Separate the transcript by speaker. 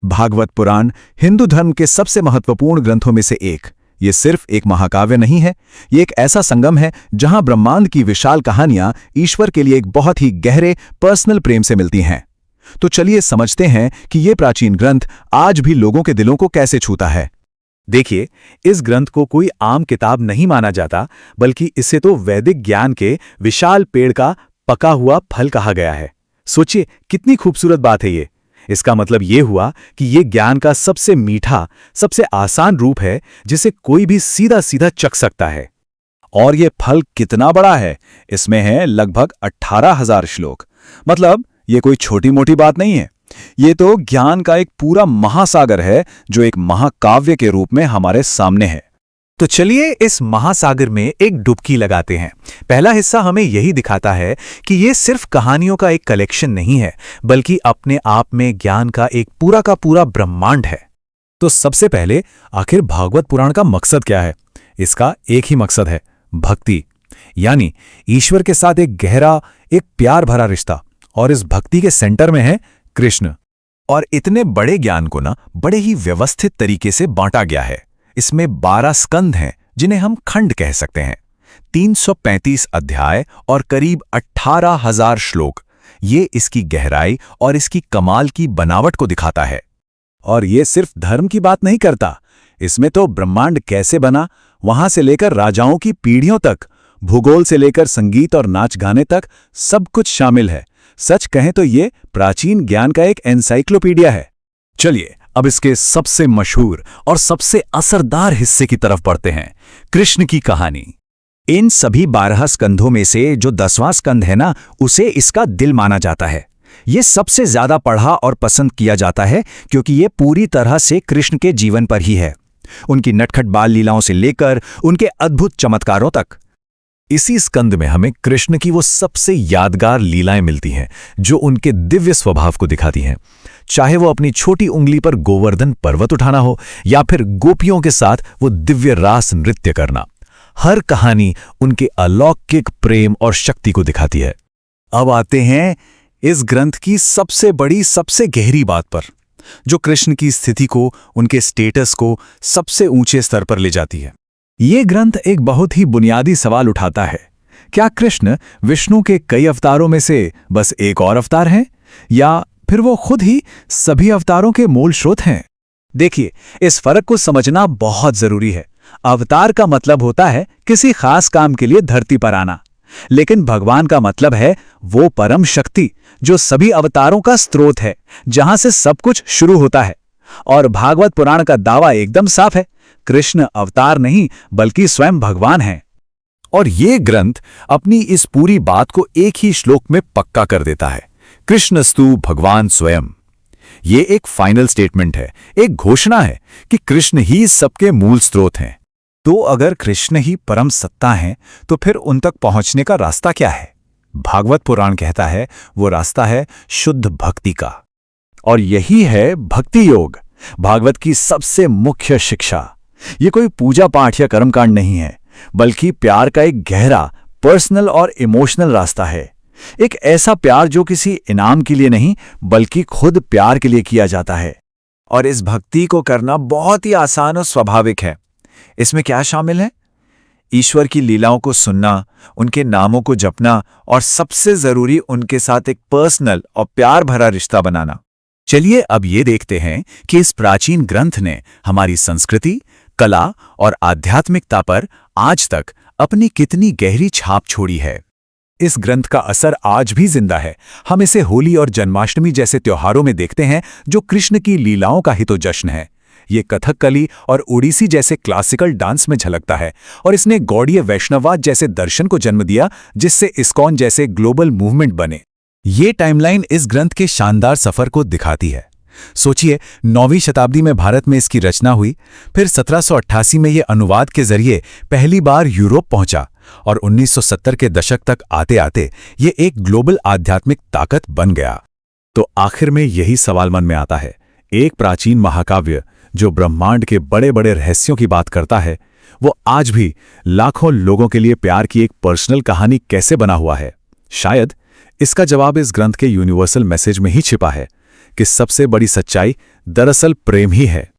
Speaker 1: भागवत पुराण हिंदू धर्म के सबसे महत्वपूर्ण ग्रंथों में से एक। ये सिर्फ एक महाकाव्य नहीं है, ये एक ऐसा संगम है जहां ब्रह्मांड की विशाल कहानियां ईश्वर के लिए एक बहुत ही गहरे पर्सनल प्रेम से मिलती हैं। तो चलिए समझते हैं कि ये प्राचीन ग्रंथ आज भी लोगों के दिलों को कैसे छूता है।
Speaker 2: देखिए, इस ग्रंथ को कोई आम किताब नहीं माना जाता, बल्कि इसे तो वैदिक ज्ञान के विशाल पेड़ का पका हुआ फल कहा गया है। सोचिए कितनी खूबसूरत बात है ये। इसका मतलब ये हुआ कि ये ज्ञान का सबसे मीठा, सबसे आसान रूप है जिसे कोई भी सीधा सीधा चख सकता है।
Speaker 1: और ये फल कितना बड़ा है, इसमें है लगभग 18,000 श्लोक। मतलब ये कोई छोटी मोटी बात नहीं है, ये तो ज्ञान का एक पूरा महासागर है जो एक महाकाव्य के रूप में हमारे सामने है।
Speaker 2: तो चलिए इस महासागर में एक डुबकी लगाते हैं। पहला हिस्सा हमें यही दिखाता है कि ये सिर्फ कहानियों का एक कलेक्शन नहीं है, बल्कि अपने आप में ज्ञान का एक पूरा का पूरा ब्रह्मांड है।
Speaker 1: तो सबसे पहले आखिर भागवत पुराण का मकसद क्या है? इसका एक ही मकसद है, भक्ति। यानी ईश्वर के साथ एक गहरा, एक प्यार भरा रिश्ता। और इस भक्ति के सेंटर में है कृष्ण। और इतने बड़े ज्ञान को बड़े ही व्यवस्थित तरीके से बांटा गया है। इसमें 12 स्कंध हैं जिन्हें हम खंड कह सकते हैं, 335 अध्याय और करीब 18,000 श्लोक। ये इसकी गहराई और इसकी कमाल की बनावट को दिखाता है। और ये सिर्फ धर्म की बात नहीं करता, इसमें तो ब्रह्मांड कैसे बना, वहां से लेकर राजाओं की पीढ़ियों तक, भूगोल से लेकर संगीत और नाच गाने तक सब कुछ शामिल है। सच कहें तो ये प्राचीन ज्ञान का एक एनसाइक्लोपीडिया है। चलिए अब इसके सबसे मशहूर और सबसे असरदार हिस्से की तरफ बढ़ते हैं, कृष्ण की कहानी। इन सभी 12 स्कंधों में से जो 10वां स्कंध है उसे इसका दिल माना जाता है। ये सबसे ज्यादा पढ़ा और पसंद किया जाता है क्योंकि ये पूरी तरह से कृष्ण के जीवन पर ही है, उनकी नटखट बाल लीलाओं से लेकर उनके अद्भुत चमत्कारों तक। इसी स्कंद में हमें कृष्ण की वो सबसे यादगार लीलाएं मिलती हैं जो उनके दिव्य स्वभाव को दिखाती हैं। चाहे वो अपनी छोटी उंगली पर गोवर्धन पर्वत उठाना हो या फिर गोपियों के साथ वो दिव्य रास नृत्य करना, हर कहानी उनके अलौकिक प्रेम और शक्ति को दिखाती है। अब आते हैं इस ग्रंथ की सबसे बड़ी, सबसे गहरी बात पर, जो कृष्ण की स्थिति को, उनके स्टेटस को सबसे ऊंचे स्तर पर ले जाती है। ये ग्रंथ एक बहुत ही बुनियादी सवाल उठाता है, क्या कृष्ण विष्णु के कई अवतारों में से बस एक और अवतार हैं, या फिर वो खुद ही सभी अवतारों के मूल स्रोत हैं? देखिए, इस फर्क को समझना बहुत जरूरी है। अवतार का मतलब होता है किसी खास काम के लिए धरती पर आना, लेकिन भगवान का मतलब है वो परम शक्ति जो सभी अवतारों का स्रोत है, जहां से सब कुछ शुरू होता है। और भागवत पुराण का दावा एकदम साफ है, कृष्ण अवतार नहीं बल्कि स्वयं भगवान हैं। और ये ग्रंथ अपनी इस पूरी बात को एक ही श्लोक में पक्का कर देता है, कृष्णस्तु भगवान स्वयं। ये एक फाइनल स्टेटमेंट है, एक घोषणा है कि कृष्ण ही सबके मूल स्रोत हैं। तो अगर कृष्ण ही परम सत्ता हैं, तो फिर उन तक पहुंचने का रास्ता क्या है? भागवत पुराण कहता है वो रास्ता है शुद्ध भक्ति का। और यही है भक्ति योग, भागवत की सबसे मुख्य शिक्षा। ये कोई पूजा पाठ या कर्मकांड नहीं है, बल्कि प्यार का एक गहरा, पर्सनल और इमोशनल रास्ता है। एक ऐसा प्यार जो किसी इनाम के लिए नहीं बल्कि खुद प्यार के लिए किया जाता है। और इस भक्ति को करना बहुत ही आसान और स्वाभाविक है। इसमें क्या शामिल है? ईश्वर की लीलाओं को सुनना, उनके नामों को जपना और सबसे जरूरी उनके साथ एक पर्सनल और प्यार भरा रिश्ता बनाना। चलिए अब ये देखते हैं कि इस प्राचीन ग्रंथ ने हमारी संस्कृति, कला और आध्यात्मिकता पर आज तक अपनी कितनी गहरी छाप छोड़ी है। इस ग्रंथ का असर आज भी जिंदा है। हम इसे होली और जन्माष्टमी जैसे त्योहारों में देखते हैं जो कृष्ण की लीलाओं का ही तो जश्न है। ये कथकली और ओडिसी जैसे क्लासिकल डांस में झलकता है और इसने गौड़ीय वैष्णववाद जैसे दर्शन को जन्म दिया, जिससे इस्कॉन जैसे ग्लोबल मूवमेंट बने। ये टाइमलाइन इस ग्रंथ के शानदार सफर को दिखाती है। सोचिए, 9वीं शताब्दी में भारत में इसकी रचना हुई, फिर 1788 में ये अनुवाद के जरिए पहली बार यूरोप पहुंचा और 1970 के दशक तक आते आते ये एक ग्लोबल आध्यात्मिक ताकत बन गया। तो आखिर में यही सवाल मन में आता है, एक प्राचीन महाकाव्य जो ब्रह्मांड के बड़े बड़े रहस्यों की बात करता है, वो आज भी लाखों लोगों के लिए प्यार की एक पर्सनल कहानी कैसे बना हुआ है? शायद इसका जवाब इस ग्रंथ के यूनिवर्सल मैसेज में ही छिपा है कि सबसे बड़ी सच्चाई दरअसल प्रेम ही है।